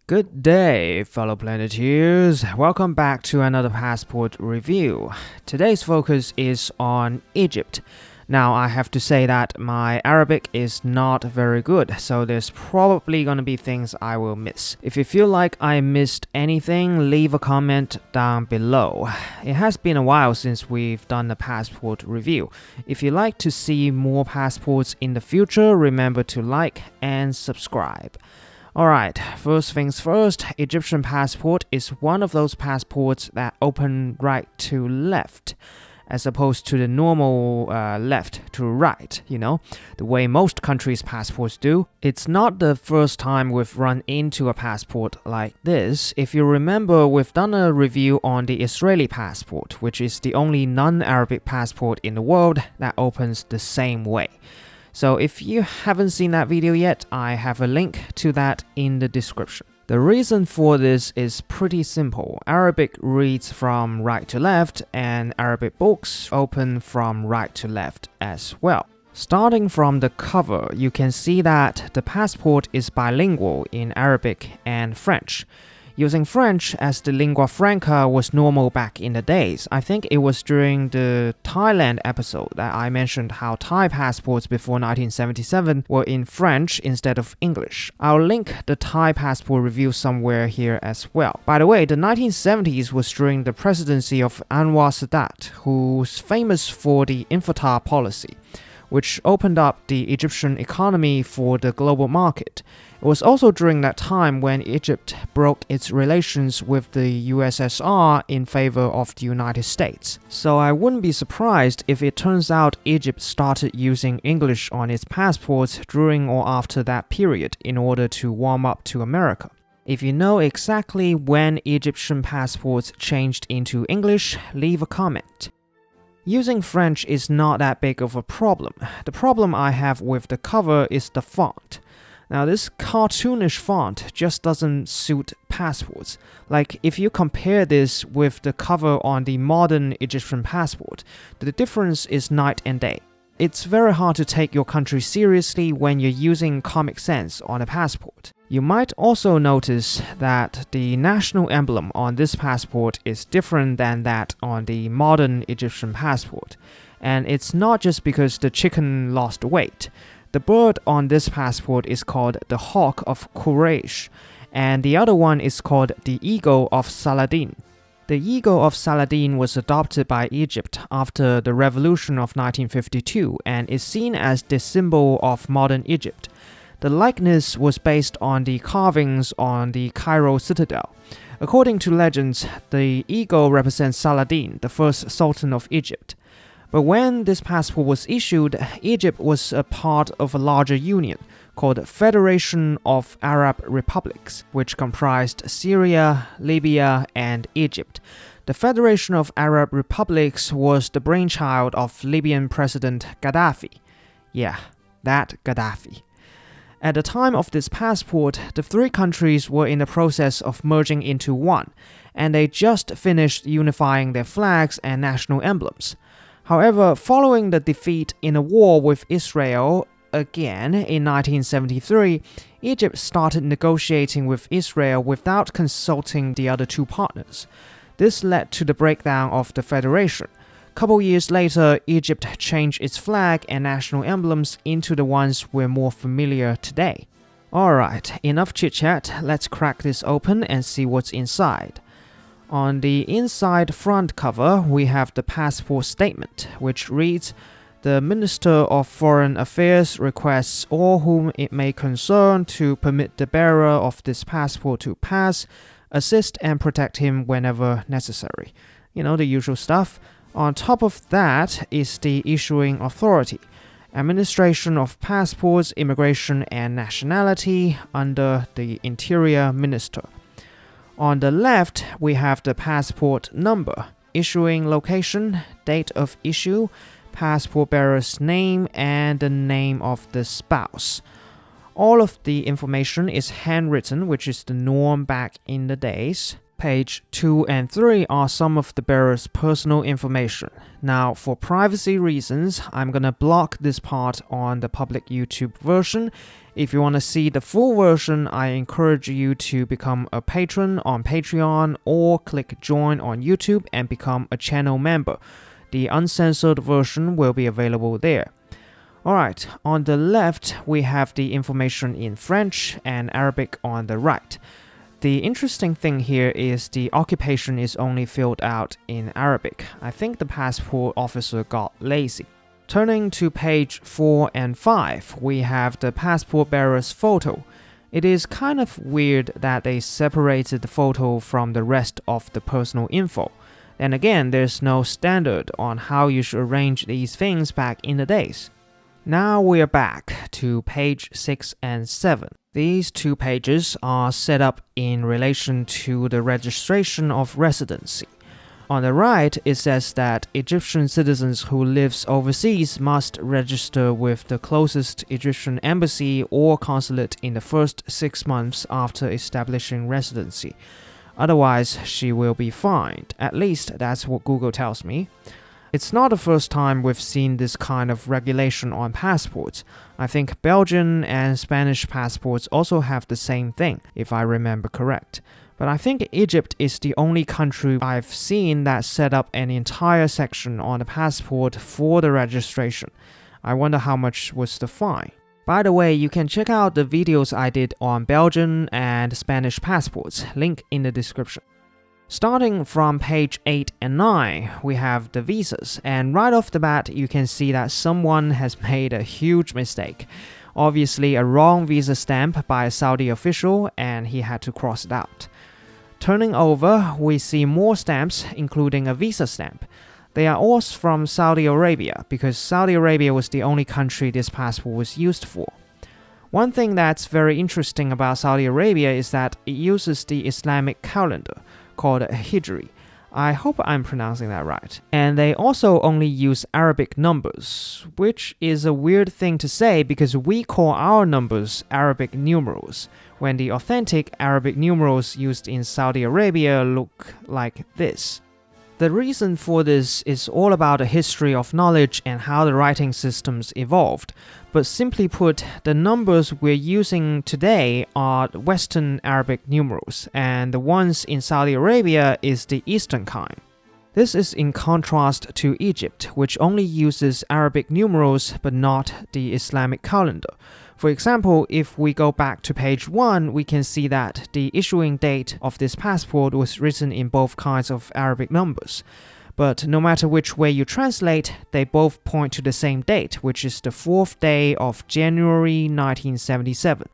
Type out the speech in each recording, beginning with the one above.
Good day, fellow Planeteers. Welcome back to another passport review. Today's focus is on Egypt. Now, I have to say that my Arabic is not very good, so there's probably going to be things I will miss. If you feel like I missed anything, leave a comment down below. It has been a while since we've done a passport review. If you'd like to see more passports in the future, remember to like and subscribe. Alright, first things first, Egyptian passport is one of those passports that open right to left, as opposed to the normal left to right, the way most countries' passports do. It's not the first time we've run into a passport like this. If you remember, we've done a review on the Israeli passport, which is the only non-Arabic passport in the world that opens the same way. So if you haven't seen that video yet, I have a link to that in the description. The reason for this is pretty simple. Arabic reads from right to left, and Arabic books open from right to left as well. Starting from the cover, you can see that the passport is bilingual in Arabic and French. Using French as the lingua franca was normal back in the days. I think it was during the Thailand episode that I mentioned how Thai passports before 1977 were in French instead of English. I'll link the Thai passport review somewhere here as well. By the way, the 1970s was during the presidency of Anwar Sadat, who's famous for the Infratar policy, which opened up the Egyptian economy for the global market. It was also during that time when Egypt broke its relations with the USSR in favor of the United States. So I wouldn't be surprised if it turns out Egypt started using English on its passports during or after that period in order to warm up to America. If you know exactly when Egyptian passports changed into English, leave a comment. Using French is not that big of a problem. The problem I have with the cover is the font. Now, this cartoonish font just doesn't suit passports. Like, if you compare this with the cover on the modern Egyptian passport, the difference is night and day. It's very hard to take your country seriously when you're using Comic Sans on a passport. You might also notice that the national emblem on this passport is different than that on the modern Egyptian passport. And it's not just because the chicken lost weight. The bird on this passport is called the Hawk of Quraysh, and the other one is called the Eagle of Saladin. The Eagle of Saladin was adopted by Egypt after the revolution of 1952 and is seen as the symbol of modern Egypt. The likeness was based on the carvings on the Cairo citadel. According to legends, the eagle represents Saladin, the first Sultan of Egypt. But when this passport was issued, Egypt was a part of a larger union called Federation of Arab Republics, which comprised Syria, Libya, and Egypt. The Federation of Arab Republics was the brainchild of Libyan President Gaddafi. Yeah, that Gaddafi. At the time of this passport, the three countries were in the process of merging into one, and they just finished unifying their flags and national emblems. However, following the defeat in a war with Israel again in 1973, Egypt started negotiating with Israel without consulting the other two partners. This led to the breakdown of the federation. A couple years later, Egypt changed its flag and national emblems into the ones we're more familiar today. Alright, enough chit-chat, let's crack this open and see what's inside. On the inside front cover, we have the passport statement, which reads, "The Minister of Foreign Affairs requests all whom it may concern to permit the bearer of this passport to pass, assist and protect him whenever necessary." The usual stuff. On top of that is the issuing authority, Administration of Passports, Immigration and Nationality under the Interior Minister. On the left, we have the passport number, issuing location, date of issue, passport bearer's name, and the name of the spouse. All of the information is handwritten, which is the norm back in the days. Page 2 and 3 are some of the bearer's personal information. Now, for privacy reasons, I'm gonna block this part on the public YouTube version. If you want to see the full version, I encourage you to become a patron on Patreon or click join on YouTube and become a channel member. The uncensored version will be available there. Alright, on the left, we have the information in French and Arabic on the right. The interesting thing here is the occupation is only filled out in Arabic. I think the passport officer got lazy. Turning to page 4 and 5, we have the passport bearer's photo. It is kind of weird that they separated the photo from the rest of the personal info. And again, there's no standard on how you should arrange these things back in the days. Now we're back to page 6 and 7. These two pages are set up in relation to the registration of residency. On the right, it says that Egyptian citizens who live overseas must register with the closest Egyptian embassy or consulate in the first 6 months after establishing residency. Otherwise, she will be fined. At least that's what Google tells me. It's not the first time we've seen this kind of regulation on passports. I think Belgian and Spanish passports also have the same thing, if I remember correct. But I think Egypt is the only country I've seen that set up an entire section on the passport for the registration. I wonder how much was the fine. By the way, you can check out the videos I did on Belgian and Spanish passports, link in the description. Starting from page 8 and 9, we have the visas, and right off the bat you can see that someone has made a huge mistake. Obviously a wrong visa stamp by a Saudi official, and he had to cross it out. Turning over, we see more stamps, including a visa stamp. They are all from Saudi Arabia, because Saudi Arabia was the only country this passport was used for. One thing that's very interesting about Saudi Arabia is that it uses the Islamic calendar, called Hijri. I hope I'm pronouncing that right. And they also only use Arabic numbers, which is a weird thing to say because we call our numbers Arabic numerals, when the authentic Arabic numerals used in Saudi Arabia look like this. The reason for this is all about the history of knowledge and how the writing systems evolved. But simply put, the numbers we're using today are Western Arabic numerals, and the ones in Saudi Arabia is the Eastern kind. This is in contrast to Egypt, which only uses Arabic numerals but not the Islamic calendar. For example, if we go back to page 1, we can see that the issuing date of this passport was written in both kinds of Arabic numbers. But no matter which way you translate, they both point to the same date, which is the 4th day of January 1977.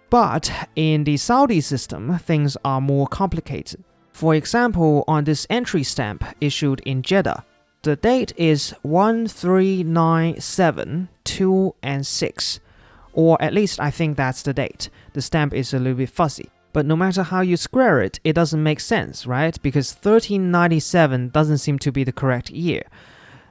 But in the Saudi system, things are more complicated. For example, on this entry stamp issued in Jeddah, the date is 1397, 2 and 6. Or at least I think that's the date. The stamp is a little bit fuzzy. But no matter how you square it, it doesn't make sense, right? Because 1397 doesn't seem to be the correct year.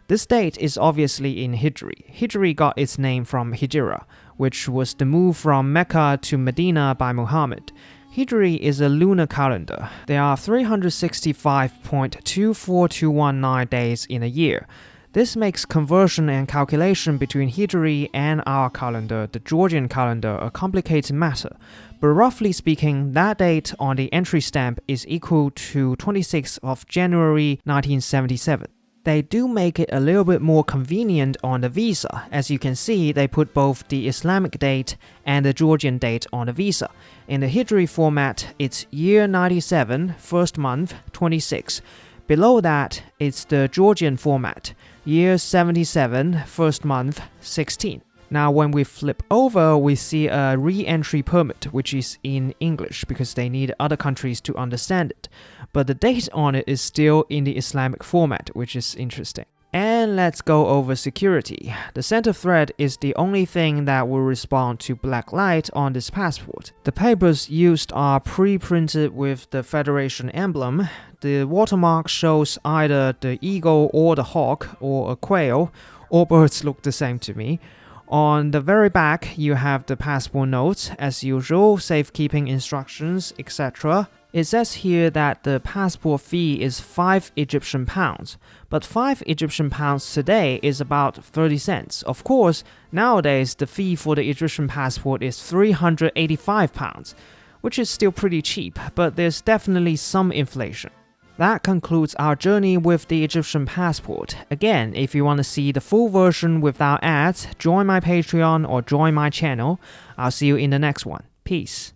This date is obviously in Hijri. Hijri got its name from Hijra, which was the move from Mecca to Medina by Muhammad. Hijri is a lunar calendar. There are 365.24219 days in a year. This makes conversion and calculation between Hijri and our calendar, the Georgian calendar, a complicated matter. But roughly speaking, that date on the entry stamp is equal to 26th of January 1977. They do make it a little bit more convenient on the visa. As you can see, they put both the Islamic date and the Georgian date on the visa. In the Hijri format, it's year 97, first month, 26. Below that, it's the Georgian format, year 77, first month, 16. Now when we flip over, we see a re-entry permit, which is in English because they need other countries to understand it. But the date on it is still in the Islamic format, which is interesting. And let's go over security. The center thread is the only thing that will respond to black light on this passport. The papers used are pre-printed with the Federation emblem. The watermark shows either the eagle or the hawk or a quail. All birds look the same to me. On the very back, you have the passport notes, as usual, safekeeping instructions, etc. It says here that the passport fee is 5 Egyptian pounds, but 5 Egyptian pounds today is about 30 cents. Of course, nowadays the fee for the Egyptian passport is 385 pounds, which is still pretty cheap, but there's definitely some inflation. That concludes our journey with the Egyptian passport. Again, if you want to see the full version without ads, join my Patreon or join my channel. I'll see you in the next one. Peace.